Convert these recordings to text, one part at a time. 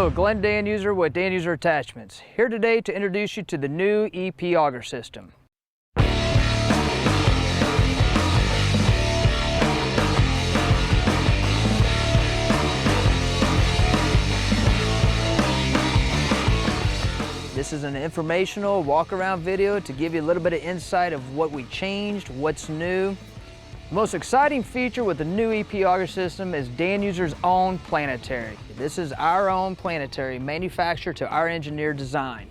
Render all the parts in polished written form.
Hello, Glenn Danuser with Danuser Attachments, here today to introduce you to the new EP auger system. This is an informational walk-around video to give you a little bit of insight of what we changed, what's new. The most exciting feature with the new EP auger system is Danuser's own planetary. This is our own planetary manufactured to our engineered design.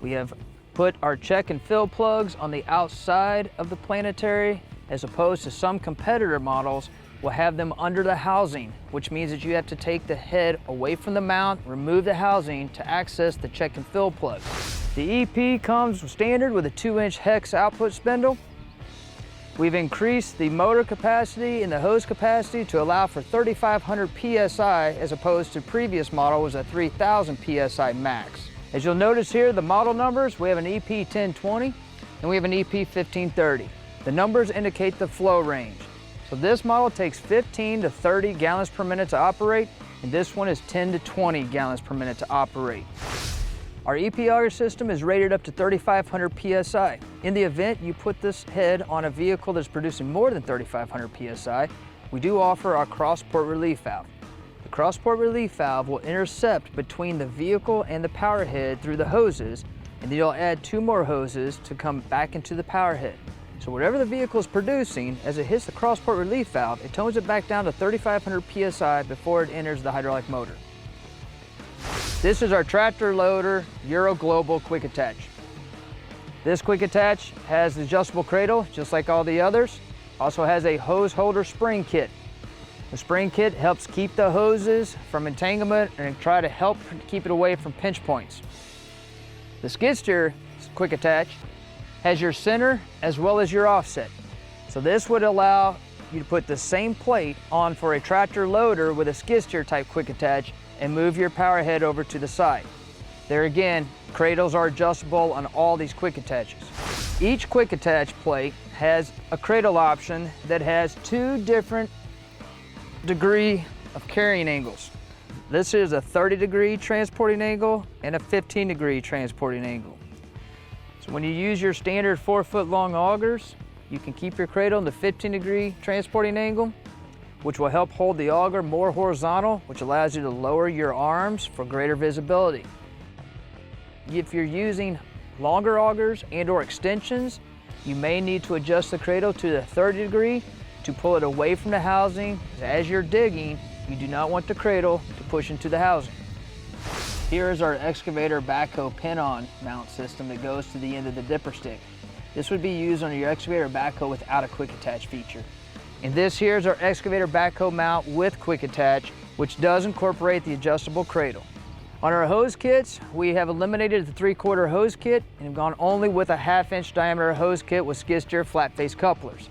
We have put our check and fill plugs on the outside of the planetary, as opposed to some competitor models will have them under the housing, which means that you have to take the head away from the mount, remove the housing to access the check and fill plug. The EP comes standard with a 2-inch hex output spindle. We've increased the motor capacity and the hose capacity to allow for 3,500 PSI as opposed to previous model was a 3,000 PSI max. As you'll notice here, the model numbers, we have an EP 1020 and we have an EP 1530. The numbers indicate the flow range. So this model takes 15 to 30 gallons per minute to operate, and this one is 10 to 20 gallons per minute to operate. Our EP auger system is rated up to 3,500 PSI. In the event you put this head on a vehicle that's producing more than 3,500 PSI, we do offer our cross-port relief valve. The cross-port relief valve will intercept between the vehicle and the power head through the hoses, and then you'll add 2 more hoses to come back into the power head. So whatever the vehicle is producing, as it hits the cross-port relief valve, it tones it back down to 3,500 PSI before it enters the hydraulic motor. This is our tractor loader Euro Global Quick Attach. This Quick Attach has the adjustable cradle, just like all the others. Also has a hose holder spring kit. The spring kit helps keep the hoses from entanglement and try to help keep it away from pinch points. The skid steer Quick Attach has your center as well as your offset. So this would allow you to put the same plate on for a tractor loader with a skid steer type Quick Attach and move your power head over to the side. There again, cradles are adjustable on all these Quick Attaches. Each Quick Attach plate has a cradle option that has 2 different degree of carrying angles. This is a 30-degree transporting angle and a 15-degree transporting angle. So when you use your standard 4-foot-long augers, you can keep your cradle in the 15-degree transporting angle, which will help hold the auger more horizontal, which allows you to lower your arms for greater visibility. If you're using longer augers and/or extensions, you may need to adjust the cradle to the 30-degree to pull it away from the housing. As you're digging, you do not want the cradle to push into the housing. Here is our excavator backhoe pin-on mount system that goes to the end of the dipper stick. This would be used on your excavator backhoe without a Quick Attach feature. And this here is our excavator backhoe mount with Quick Attach, which does incorporate the adjustable cradle. On our hose kits, we have eliminated the 3/4 hose kit and have gone only with a 1/2-inch diameter hose kit with skid steer flat face couplers.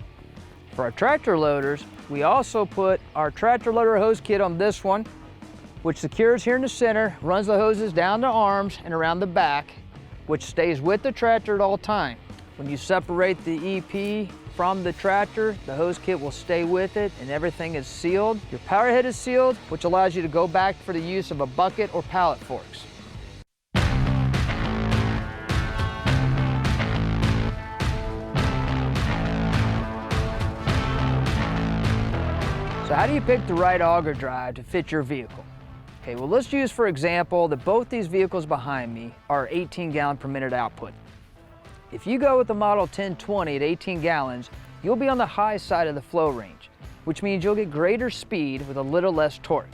For our tractor loaders, we also put our tractor loader hose kit on this one, which secures here in the center, runs the hoses down the arms and around the back, which stays with the tractor at all times. When you separate the EP from the tractor, the hose kit will stay with it and everything is sealed. Your power head is sealed, which allows you to go back for the use of a bucket or pallet forks. So how do you pick the right auger drive to fit your vehicle? Okay, well, let's use for example that both these vehicles behind me are 18 gallon per minute output. If you go with the model 1020 at 18 gallons, you'll be on the high side of the flow range, which means you'll get greater speed with a little less torque.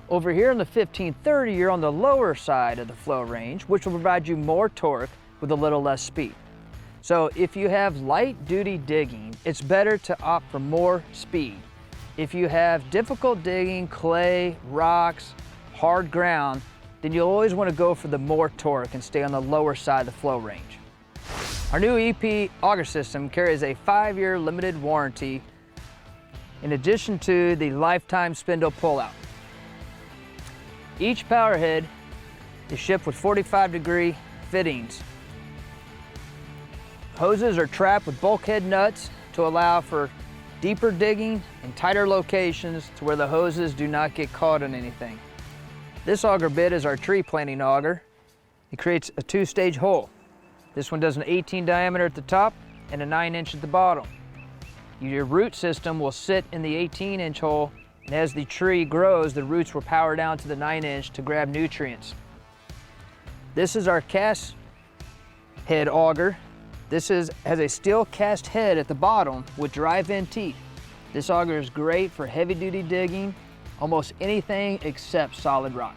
Over here on the 1530, you're on the lower side of the flow range, which will provide you more torque with a little less speed. So if you have light duty digging, it's better to opt for more speed. If you have difficult digging, clay, rocks, hard ground, then you'll always want to go for the more torque and stay on the lower side of the flow range. Our new EP auger system carries a 5-year limited warranty in addition to the lifetime spindle pullout. Each power head is shipped with 45-degree fittings. Hoses are trapped with bulkhead nuts to allow for deeper digging and tighter locations to where the hoses do not get caught on anything. This auger bit is our tree planting auger. It creates a 2-stage hole. This one does an 18 diameter at the top and a 9-inch at the bottom. Your root system will sit in the 18-inch hole, and as the tree grows, the roots will power down to the 9-inch to grab nutrients. This is our cast head auger. This has a steel cast head at the bottom with drive-in teeth. This auger is great for heavy-duty digging, almost anything except solid rock.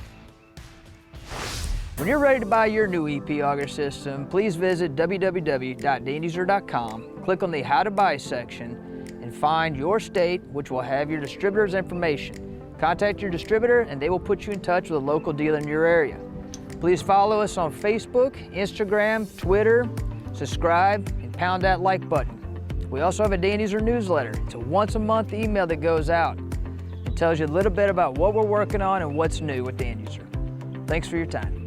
When you're ready to buy your new EP auger system, please visit www.danuser.com, click on the How to Buy section, and find your state, which will have your distributor's information. Contact your distributor and they will put you in touch with a local dealer in your area. Please follow us on Facebook, Instagram, Twitter, subscribe, and pound that like button. We also have a Danuser newsletter. It's a once-a-month email that goes out. It tells you a little bit about what we're working on and what's new with Danuser. Thanks for your time.